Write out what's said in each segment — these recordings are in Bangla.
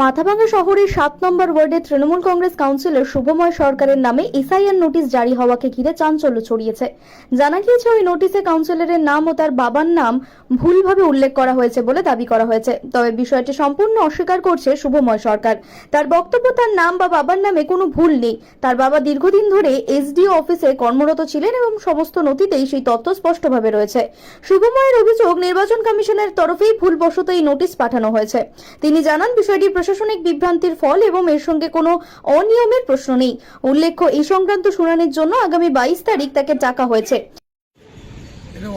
মাথাভাঙ্গা শহরের 7 নম্বর ওয়ার্ডের তৃণমূল কংগ্রেস কাউন্সিলর শুভময় সরকারের নামে এসআইআর নোটিশ জারি হওয়াকে ঘিরে চাঞ্চল্য ছড়িয়েছে। জানা গিয়েছে ওই নোটিশে কাউন্সিলরের নাম ও তার বাবার নাম ভুলভাবে উল্লেখ করা হয়েছে বলে দাবি করা হয়েছে। তবে বিষয়টি সম্পূর্ণ অস্বীকার করছে শুভময় সরকার। তার বক্তব্য, তার নাম বা বাবার নামে কোনো ভুল নেই। তার বাবা দীর্ঘদিন ধরে এসডিও অফিসে কর্মরত ছিলেন এবং সমস্ত নথিতেই সেই তথ্য স্পষ্টভাবে রয়েছে। শুভময়ের অভিযোগ, নির্বাচন কমিশনের তরফেই ভুলবশত এই নোটিশ পাঠানো হয়েছে। তিনি জানান, বিষয়টি প্রশাসনিক বিভ্রান্তির ফল এবং এর সঙ্গে কোনো অনিয়মের প্রশ্ন নেই। উল্লেখ্য, এই সংক্রান্ত শুনানির জন্য আগামী 22 তারিখ তাকে ডাকা হয়েছে। এটা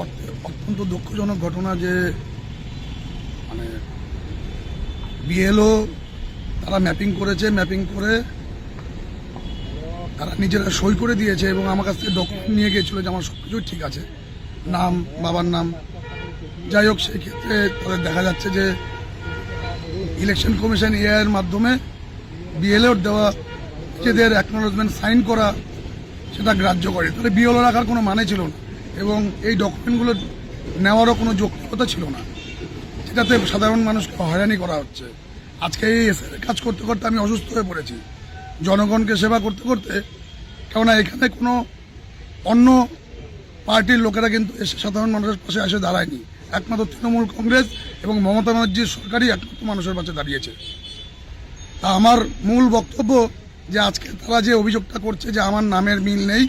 অত্যন্ত দুঃখজনক ঘটনা যে মানে বিএলও তারা ম্যাপিং করেছে, ম্যাপিং করে তারা নিজেরা সই করে দিয়েছে এবং আমার কাছ থেকে ডকুমেন্ট নিয়ে গিয়েছিল যে আমার সবকিছু ঠিক আছে, নাম, বাবার নাম। যাই হোক, সেই ক্ষেত্রে তাদের দেখা যাচ্ছে যে ইলেকশন কমিশন এর মাধ্যমে বিএলওর দেওয়া নিজেদের অ্যাকনোলেজমেন্ট সাইন করা সেটা গ্রাহ্য করে। তাহলে বিএলও রাখার কোনো মানে ছিল না এবং এই ডকুমেন্টগুলো নেওয়ারও কোনো যৌক্তিকতা ছিল না, যেটাতে সাধারণ মানুষকে হয়রানি করা হচ্ছে। আজকে এই কাজ করতে করতে আমি অসুস্থ হয়ে পড়েছি, জনগণকে সেবা করতে করতে। কেননা এখানে কোনো অন্য পার্টির লোকেরা কিন্তু এসে সাধারণ মানুষের পাশে এসে দাঁড়ায়নি। একমাত্র তৃণমূল কংগ্রেস এবং মমতা ব্যানার্জির সরকারই একমাত্র মানুষের পাশে দাঁড়িয়েছে। তা আমার মূল বক্তব্য যে আজকে তারা যে অভিযোগটা করছে যে আমার নামের মিল নেই,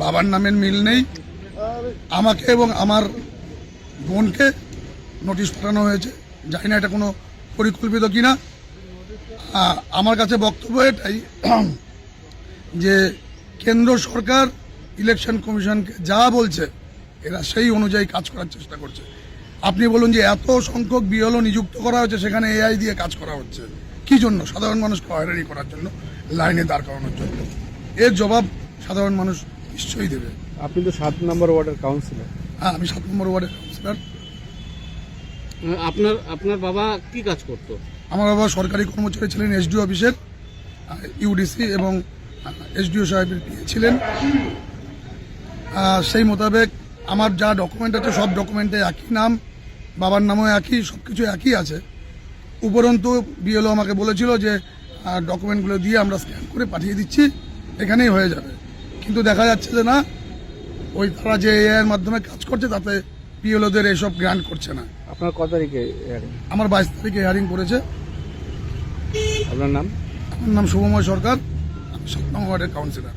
বাবার নামের মিল নেই, আমাকে এবং আমার বোনকে নোটিশ পাঠানো হয়েছে। জানি না এটা কোনো পরিকল্পিত কিনা। আমার কাছে বক্তব্য এটাই যে কেন্দ্র সরকার ইলেকশন কমিশনকে যা বলছে এরা সেই অনুযায়ী কাজ করার চেষ্টা করছে। আপনি বলুন যে এত সংখ্যক বিএলও নিযুক্ত করা হচ্ছে, সেখানে এআই দিয়ে কাজ করা হচ্ছে কি জন্য? সাধারণ মানুষকে হয়রানি করার জন্য, লাইনে দাঁড় করানোর জন্য। এর জবাব সাধারণ মানুষ নিশ্চয়ই দেবে। আপনি তো 7 নম্বর ওয়ার্ডের কাউন্সিলর। হ্যাঁ, আমি 7 নম্বর ওয়ার্ডের কাউন্সিলর। আপনার বাবা কি কাজ করতো? আমার বাবা সরকারি কর্মচারী ছিলেন, এসডিও অফিসের ইউডিসি এবং এসডিও সাহেবের পিএ ছিলেন। সেই মোতাবেক আমার যা ডকুমেন্ট আছে সব ডকুমেন্টে একই নাম, বাবার নামও একই, সব কিছু একই আছে। উপরন্তু বিএলও আমাকে বলেছিল যে ডকুমেন্টগুলো দিয়ে আমরা স্ক্যান করে পাঠিয়ে দিচ্ছি, এখানেই হয়ে যাবে। কিন্তু দেখা যাচ্ছে যে না, ওই তারা যে এআই এর মাধ্যমে কাজ করছে তাতে বিএলওদের এইসব গ্রান্ট করছে না। আপনার কত তারিখে হিয়ারিং? আমার 22 তারিখে হিয়ারিং করেছে। আপনার নাম? আমার নাম শুভময় সরকার, 7 নম্বর ওয়ার্ডের কাউন্সিলর।